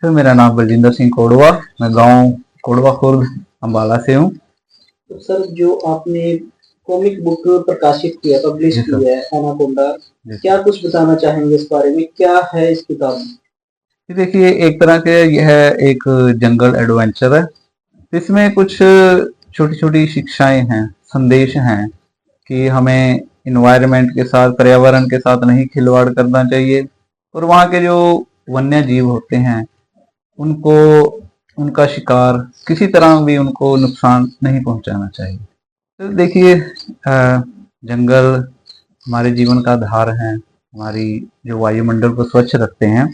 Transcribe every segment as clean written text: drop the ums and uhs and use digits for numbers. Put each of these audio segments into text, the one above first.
Sir मेरा नाम बलजिंदर सिंह कोडवा, मैं गांव कोडवा खुर्द अम्बाला से हूँ। तो सर जो आपने कॉमिक बुक प्रकाशित किया, पब्लिश जी सर। की है एनाकोंडा, जी क्या सर। कुछ बताना चाहेंगे इस बारे में? क्या है इस किताब में? ये देखिए, एक तरह के यह एक जंगल एडवेंचर है। इसमें कुछ छोटी छोटी शिक्षाएं हैं, संदेश हैं कि हमें इन्वायरमेंट के साथ, पर्यावरण के साथ नहीं खिलवाड़ करना चाहिए, और वहाँ के जो वन्य जीव होते हैं उनको, उनका शिकार किसी तरह भी उनको नुकसान नहीं पहुंचाना चाहिए। तो देखिए, जंगल हमारे जीवन का आधार है, हमारी जो वायुमंडल को स्वच्छ रखते हैं।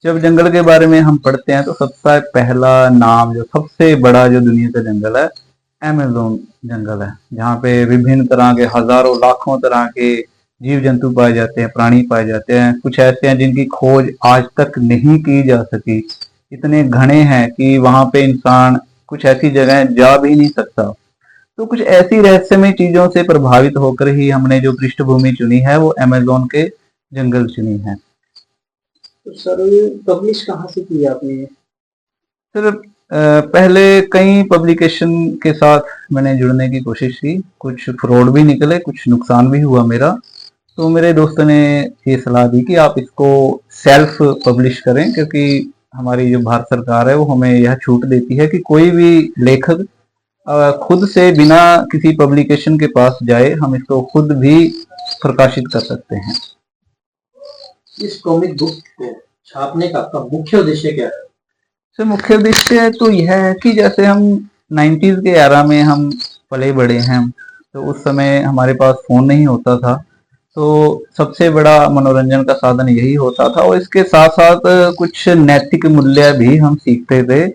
जब जंगल के बारे में हम पढ़ते हैं तो सबसे पहला नाम, जो सबसे बड़ा जो दुनिया का जंगल है, अमेज़न जंगल है, जहाँ पे विभिन्न तरह के हजारों लाखों तरह के जीव जंतु पाए जाते हैं, प्राणी पाए जाते हैं। कुछ ऐसे हैं जिनकी खोज आज तक नहीं की जा सकी, इतने घने हैं कि वहां पे इंसान कुछ ऐसी जगह जा भी नहीं सकता। तो कुछ ऐसी रहस्यमय चीजों से प्रभावित होकर ही हमने जो पृष्ठभूमि चुनी है वो अमेज़न के जंगल चुनी है। तो सर पब्लिश कहाँ से की आपने? सर पहले कई पब्लिकेशन के साथ मैंने जुड़ने की कोशिश की, कुछ फ्रॉड भी निकले, कुछ नुकसान भी हुआ मेरा। तो मेरे दोस्त ने ये सलाह दी कि आप इसको सेल्फ पब्लिश करें, क्योंकि हमारी जो भारत सरकार है वो हमें यह छूट देती है कि कोई भी लेखक खुद से बिना किसी पब्लिकेशन के पास जाए हम इसको खुद भी प्रकाशित कर सकते हैं। इस कॉमिक बुक को छापने का आपका मुख्य उद्देश्य क्या है? सर मुख्य उद्देश्य तो यह है कि जैसे हम 90s के एरा में हम पले बड़े हैं, तो उस समय हमारे पास फोन नहीं होता था, तो सबसे बड़ा मनोरंजन का साधन यही होता था, और इसके साथ साथ कुछ नैतिक मूल्य भी हम सीखते थे।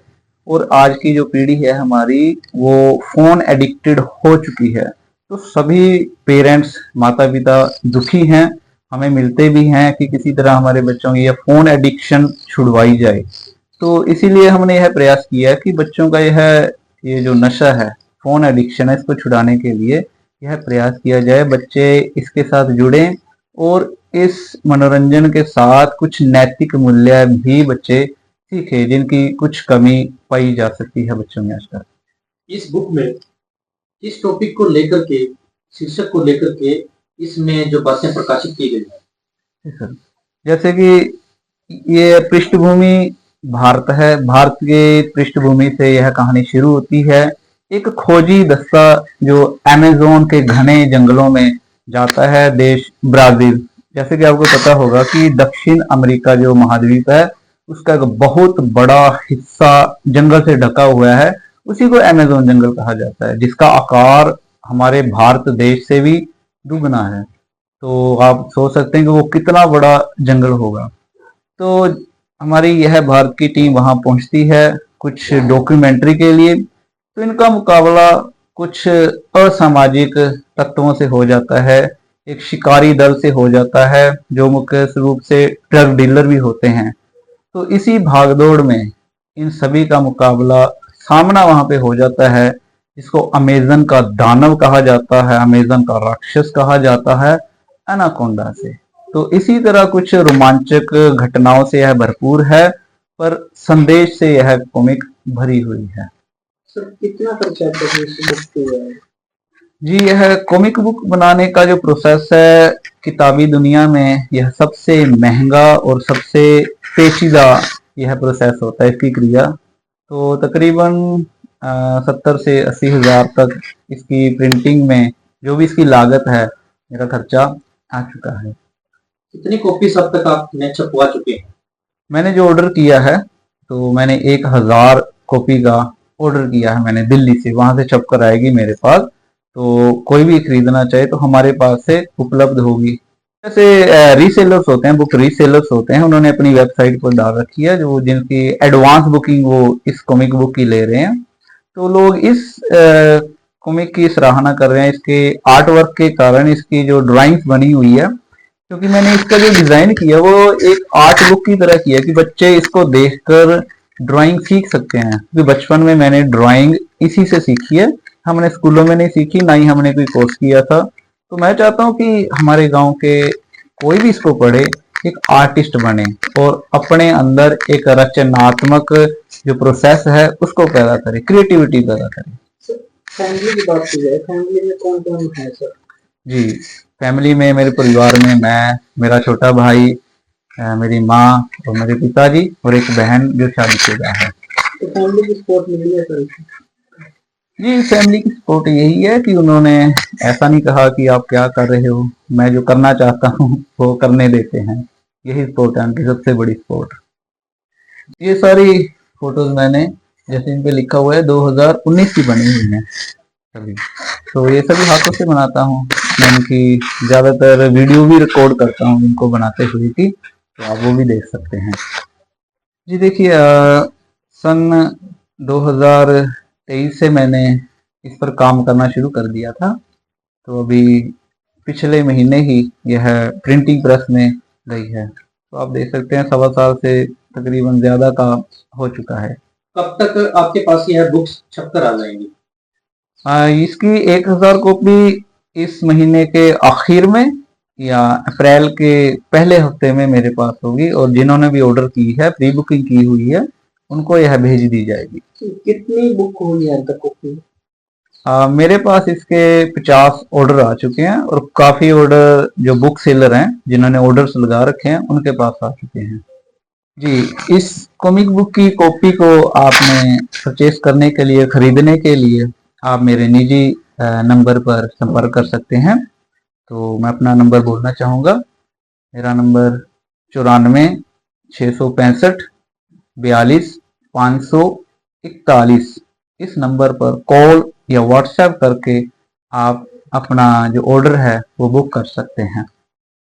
और आज की जो पीढ़ी है हमारी, वो फोन एडिक्टेड हो चुकी है, तो सभी पेरेंट्स, माता पिता दुखी हैं। हमें मिलते भी हैं कि किसी तरह हमारे बच्चों की यह फोन एडिक्शन छुड़वाई जाए। तो इसीलिए हमने यह प्रयास किया कि बच्चों का ये जो नशा है, फोन एडिक्शन है, इसको छुड़ाने के लिए यह प्रयास किया जाए, बच्चे इसके साथ जुड़ें, और इस मनोरंजन के साथ कुछ नैतिक मूल्य भी बच्चे सीखे, जिनकी कुछ कमी पाई जा सकती है बच्चों में आजकल। इस बुक में इस टॉपिक को लेकर के, शीर्षक को लेकर के इसमें जो बातें प्रकाशित की गई है? सर जैसे कि ये पृष्ठभूमि भारत है, भारत के पृष्ठभूमि से यह कहानी शुरू होती है। एक खोजी दस्ता जो अमेज़न के घने जंगलों में जाता है, देश ब्राजील। जैसे कि आपको पता होगा कि दक्षिण अमेरिका जो महाद्वीप है उसका एक बहुत बड़ा हिस्सा जंगल से ढका हुआ है, उसी को अमेज़न जंगल कहा जाता है, जिसका आकार हमारे भारत देश से भी दुगना है। तो आप सोच सकते हैं कि वो कितना बड़ा जंगल होगा। तो हमारी यह भारत की टीम वहां पहुंचती है कुछ डॉक्यूमेंट्री के लिए। तो इनका मुकाबला कुछ असामाजिक तत्वों से हो जाता है, एक शिकारी दल से हो जाता है, जो मुख्य रूप से ड्रग डीलर भी होते हैं। तो इसी भागदौड़ में इन सभी का मुकाबला, सामना वहां पे हो जाता है, जिसको अमेज़न का दानव कहा जाता है, अमेज़न का राक्षस कहा जाता है, एनाकोंडा से। तो इसी तरह कुछ रोमांचक घटनाओं से यह भरपूर है, पर संदेश से यह कॉमिक भरी हुई है। सर कितना खर्चा है इस बुक पे? जी, यह कॉमिक बुक बनाने का जो प्रोसेस है किताबी दुनिया में, यह सबसे महंगा और सबसे पेचीदा यह प्रोसेस होता है, इसकी क्रिया। तो तकरीबन 70 से 80 हजार तक इसकी प्रिंटिंग में जो भी इसकी लागत है, मेरा खर्चा आ चुका है। कितनी कॉपीज अब तक आपने छपवा चुके हैं? मैंने जो ऑर्डर किया है, तो मैंने 1000 कॉपी का ऑर्डर किया है मैंने दिल्ली से, वहां से छप कर आएगी मेरे पास। तो कोई भी खरीदना चाहे तो हमारे पास से उपलब्ध होगी। जैसे रीसेलर्स होते हैं, बुक रीसेलर्स होते हैं, उन्होंने अपनी वेबसाइट पर डाल रखी है, जो जिनकी एडवांस बुकिंग वो इस कॉमिक बुक की ले रहे हैं। तो लोग इस कॉमिक की सराहना कर रहे हैं इसके आर्ट वर्क के कारण, इसकी जो ड्राइंग्स बनी हुई है, क्योंकि मैंने इसका जो डिजाइन किया वो एक आर्ट बुक की तरह किया कि बच्चे इसको देखकर ड्राइंग सीख सकते हैं। क्योंकि बचपन में मैंने ड्राइंग इसी से सीखी है, हमने स्कूलों में नहीं सीखी, ना ही हमने कोई कोर्स किया था। तो मैं चाहता हूँ कि हमारे गांव के कोई भी इसको पढ़े, एक आर्टिस्ट बने और अपने अंदर एक रचनात्मक जो प्रोसेस है उसको पैदा करे, क्रिएटिविटी पैदा करे। फैमिली की बात की जाए, फैमिली में कौन कौन है सर? जी, फैमिली में, मेरे परिवार में मैं, मेरा छोटा भाई, मेरी माँ और मेरे पिताजी और एक बहन जो शादीशुदा है। तो फैमिली की सपोर्ट मिली है सर? जी, फैमिली की सपोर्ट यही है कि उन्होंने ऐसा नहीं कहा कि आप क्या कर रहे हो, मैं जो करना चाहता हूँ वो करने देते हैं। यही सपोर्ट है उनकी सबसे बड़ी सपोर्ट। ये सारी फोटोज मैंने, जैसे इन पे लिखा हुआ है 2019 की बनी हुई है सभी, तो ये सभी हाथों से बनाता हूँ मैं। इनकी ज्यादातर वीडियो भी रिकॉर्ड करता हूँ इनको बनाते हुए की, तो आप वो भी देख सकते हैं। जी देखिए, सन 2023 से मैंने इस पर काम करना शुरू कर दिया था, तो अभी पिछले महीने ही यह प्रिंटिंग प्रेस में गई है। तो आप देख सकते हैं 1.25 साल से तकरीबन ज्यादा काम हो चुका है। कब तक आपके पास यह बुक्स छपकर आ जाएंगी? इसकी 1000 कॉपी इस महीने के आखिर में या अप्रैल के पहले हफ्ते में मेरे पास होगी, और जिन्होंने भी ऑर्डर की है, प्री बुकिंग की हुई है, उनको यह भेज दी जाएगी। कितनी बुक होगी अब तक कॉपी? मेरे पास इसके 50 ऑर्डर आ चुके हैं, और काफी ऑर्डर जो बुक सेलर हैं जिन्होंने ऑर्डर्स लगा रखे हैं उनके पास आ चुके हैं। जी, इस कॉमिक बुक की कॉपी को आपने परचेस करने के लिए, खरीदने के लिए आप मेरे निजी नंबर पर संपर्क कर सकते हैं। तो मैं अपना नंबर बोलना चाहूँगा। मेरा नंबर 94 665 42 541। इस नंबर पर कॉल या व्हाट्सएप करके आप अपना जो ऑर्डर है वो बुक कर सकते हैं।